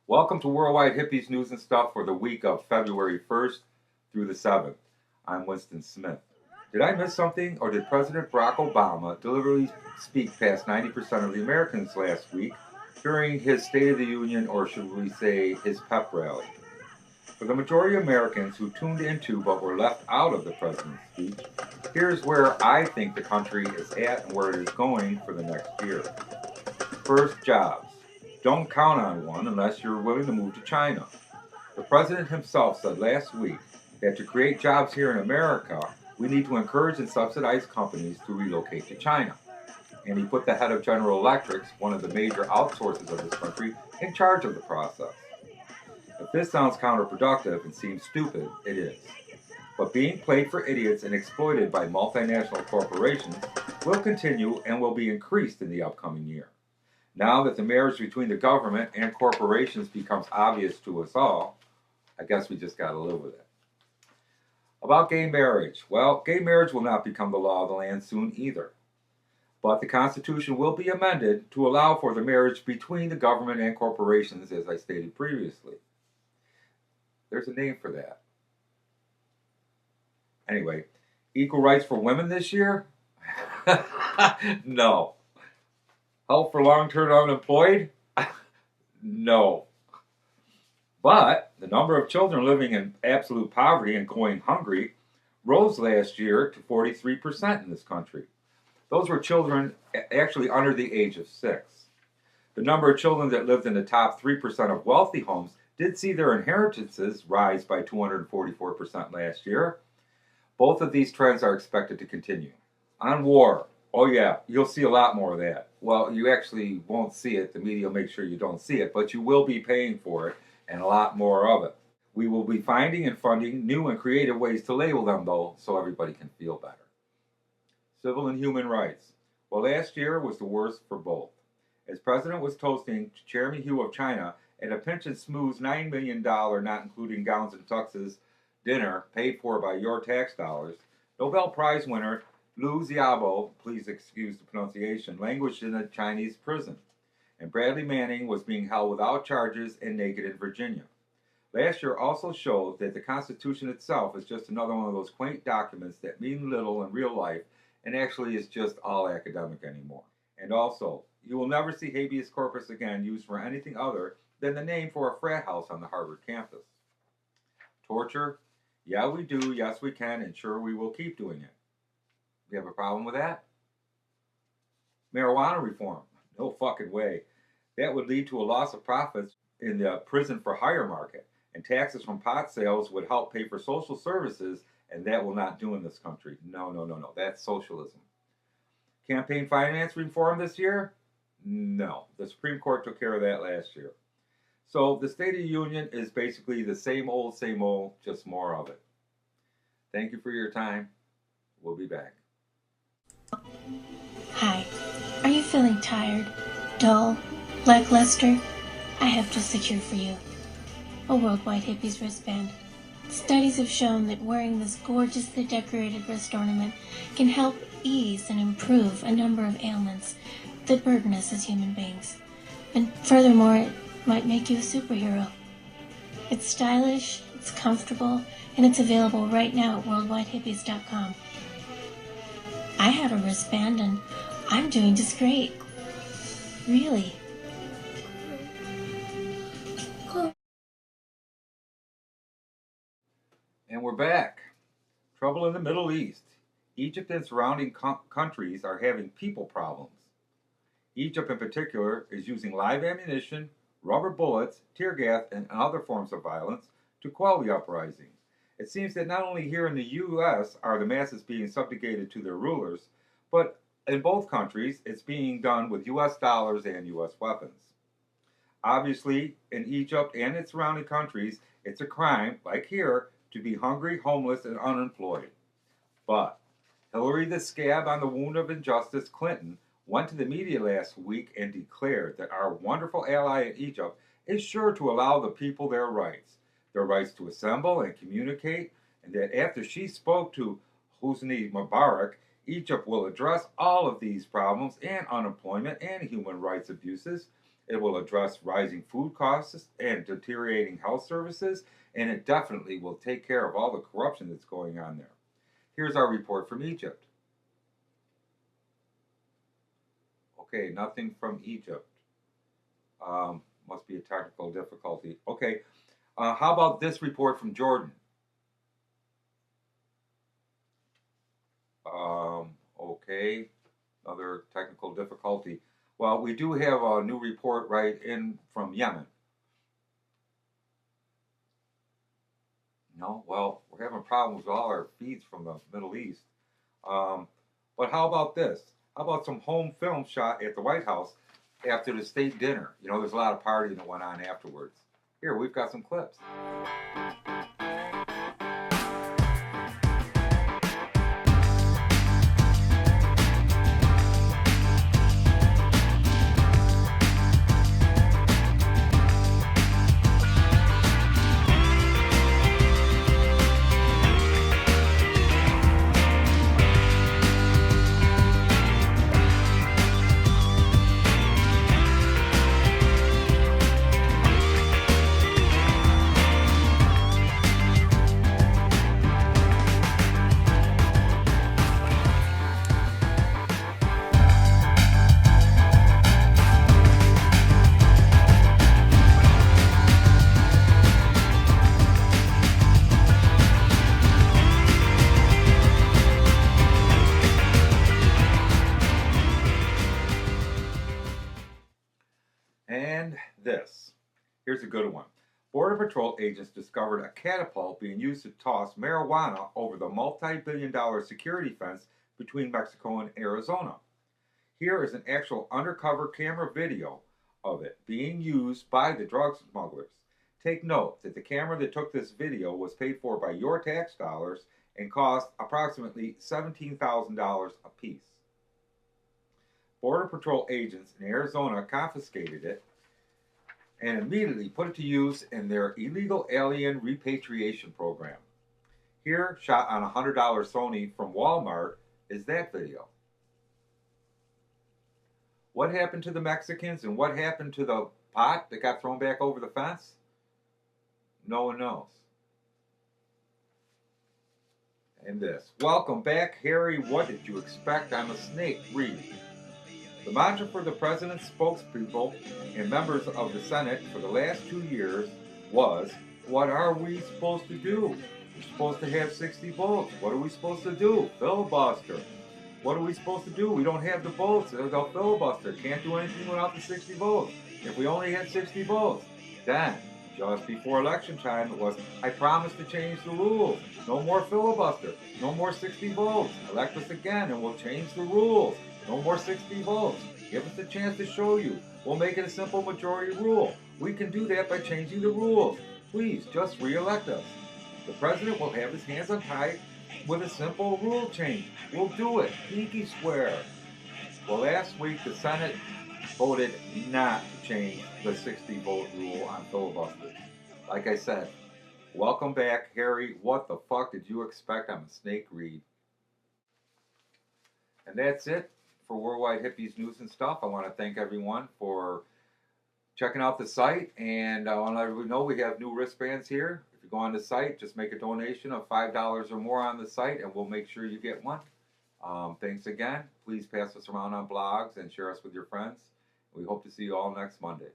Welcome to Worldwide Hippies News and Stuff for the week of February 1st through the 7th. I'm Winston Smith. Did I miss something, or did President Barack Obama deliberately speak past 90% of the Americans last week during his State of the Union, or should we say his pep rally? For the majority of Americans who tuned into but were left out of the president's speech, here's where I think the country is at and where it is going for the next year. First, jobs. Don't count on one unless you're willing to move to China. The president himself said last week that to create jobs here in America, we need to encourage and subsidize companies to relocate to China. And he put the head of General Electric, one of the major outsourcers of this country, in charge of the process. If this sounds counterproductive and seems stupid, it is. But being played for idiots and exploited by multinational corporations will continue and will be increased in the upcoming year. Now that the marriage between the government and corporations becomes obvious to us all, I guess we just got to live with it. About gay marriage. Well, gay marriage will not become the law of the land soon either. But the Constitution will be amended to allow for the marriage between the government and corporations, as I stated previously. There's a name for that. Anyway, equal rights for women this year? No. Help for long-term unemployed? No. But the number of children living in absolute poverty and going hungry rose last year to 43% in this country. Those were children actually under the age of 6. The number of children that lived in the top 3% of wealthy homes did see their inheritances rise by 244% last year. Both of these trends are expected to continue. On war. Oh yeah, you'll see a lot more of that. Well, you actually won't see it. The media will make sure you don't see it, but you will be paying for it, and a lot more of it. We will be finding and funding new and creative ways to label them, though, so everybody can feel better. Civil and human rights. Well, last year was the worst for both. As President was toasting Chairman Hu of China at a pinch and smooth $9 million, not including gowns and tuxes, dinner paid for by your tax dollars, Nobel Prize winner Liu Xiaobo, please excuse the pronunciation, languished in a Chinese prison, and Bradley Manning was being held without charges and naked in Virginia. Last year also showed that the Constitution itself is just another one of those quaint documents that mean little in real life and actually is just all academic anymore. And also, you will never see habeas corpus again used for anything other than the name for a frat house on the Harvard campus. Torture? Yeah, we do, yes we can, and sure we will keep doing it. You have a problem with that? Marijuana reform? No fucking way. That would lead to a loss of profits in the prison for hire market, and taxes from pot sales would help pay for social services, and that will not do in this country. No. That's socialism. Campaign finance reform this year? No. The Supreme Court took care of that last year. So the State of the Union is basically the same old, just more of it. Thank you for your time. We'll be back. Hi. Are you feeling tired, dull, lackluster? I have just secured for you a Worldwide Hippies wristband. Studies have shown that wearing this gorgeously decorated wrist ornament can help ease and improve a number of ailments that burden us as human beings. And furthermore, it might make you a superhero. It's stylish, it's comfortable, and it's available right now at worldwidehippies.com. I have a wristband and I'm doing just great. Really. And we're back. Trouble in the Middle East. Egypt and surrounding countries are having people problems. Egypt in particular is using live ammunition, rubber bullets, tear gas, and other forms of violence to quell the uprising. It seems that not only here in the U.S. are the masses being subjugated to their rulers, but in both countries it's being done with U.S. dollars and U.S. weapons. Obviously, in Egypt and its surrounding countries, it's a crime, like here, to be hungry, homeless, and unemployed. But Hillary the scab on the wound of injustice, Clinton, went to the media last week and declared that our wonderful ally in Egypt is sure to allow the people their rights to assemble and communicate, and that after she spoke to Hosni Mubarak, Egypt will address all of these problems and unemployment and human rights abuses, It will address rising food costs and deteriorating health services, and it definitely will take care of all the corruption that's going on there. Here's our report from Egypt. Okay, nothing from Egypt. Must be a technical difficulty. Okay, how about this report from Jordan? Okay, another technical difficulty. Well, we do have a new report right in from Yemen. No, well, we're having problems with all our feeds from the Middle East. But how about this? How about some home film shot at the White House after the state dinner? You know, there's a lot of partying that went on afterwards. Here, we've got some clips. And this. Here's a good one. Border Patrol agents discovered a catapult being used to toss marijuana over the multi-billion-dollar security fence between Mexico and Arizona. Here is an actual undercover camera video of it being used by the drug smugglers. Take note that the camera that took this video was paid for by your tax dollars and cost approximately $17,000 apiece. Border Patrol agents in Arizona confiscated it and immediately put it to use in their illegal alien repatriation program. Here, shot on a $100 Sony from Walmart, is that video. What happened to the Mexicans and what happened to the pot that got thrown back over the fence? No one knows. And this. Welcome back, Harry. What did you expect? I'm a snake. Read. The mantra for the president's spokespeople and members of the Senate for the last 2 years was, what are we supposed to do? We're supposed to have 60 votes. What are we supposed to do? Filibuster. What are we supposed to do? We don't have the votes. They'll filibuster. Can't do anything without the 60 votes. If we only had 60 votes, then, just before election time, it was, I promise to change the rules. No more filibuster. No more 60 votes. Elect us again and we'll change the rules. No more 60 votes. Give us a chance to show you. We'll make it a simple majority rule. We can do that by changing the rules. Please, just re-elect us. The president will have his hands untied with a simple rule change. We'll do it. Pinky swear. Well, last week the Senate voted not to change the 60-vote rule on filibusters. Like I said, welcome back, Harry. What the fuck did you expect? I'm a snake. Read. And that's it for Worldwide Hippies News and Stuff. I want to thank everyone for checking out the site, and I want to let everyone know we have new wristbands here. If you go on the site, just make a donation of $5 or more on the site, and we'll make sure you get one. Thanks again. Please pass us around on blogs and share us with your friends. We hope to see you all next Monday.